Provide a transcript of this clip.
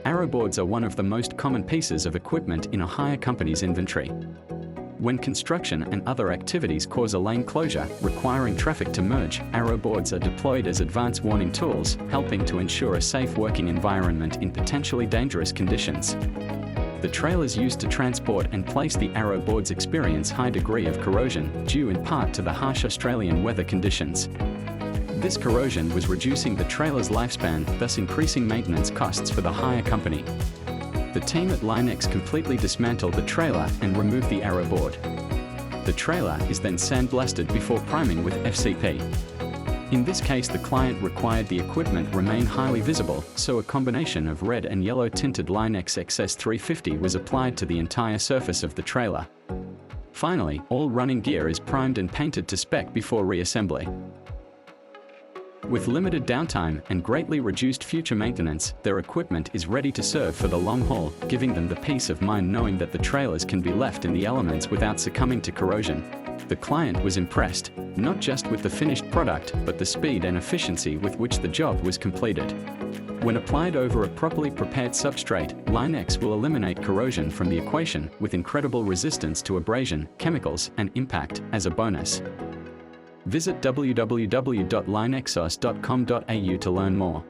Arrow boards are one of the most common pieces of equipment in a hire company's inventory. When construction and other activities cause a lane closure, requiring traffic to merge, arrow boards are deployed as advance warning tools, helping to ensure a safe working environment in potentially dangerous conditions. The trailers used to transport and place the arrow boards experience high degree of corrosion, due in part to the harsh Australian weather conditions. This corrosion was reducing the trailer's lifespan, thus increasing maintenance costs for the hire company. The team at Line-X completely dismantled the trailer and removed the arrow board. The trailer is then sandblasted before priming with FCP. In this case, the client required the equipment remain highly visible, so a combination of red and yellow tinted Line-X XS350 was applied to the entire surface of the trailer. Finally, all running gear is primed and painted to spec before reassembly. With limited downtime and greatly reduced future maintenance, their equipment is ready to serve for the long haul, giving them the peace of mind knowing that the trailers can be left in the elements without succumbing to corrosion. The client was impressed, not just with the finished product, but the speed and efficiency with which the job was completed. When applied over a properly prepared substrate, Line-X will eliminate corrosion from the equation with incredible resistance to abrasion, chemicals, and impact as a bonus. Visit www.linexos.com.au to learn more.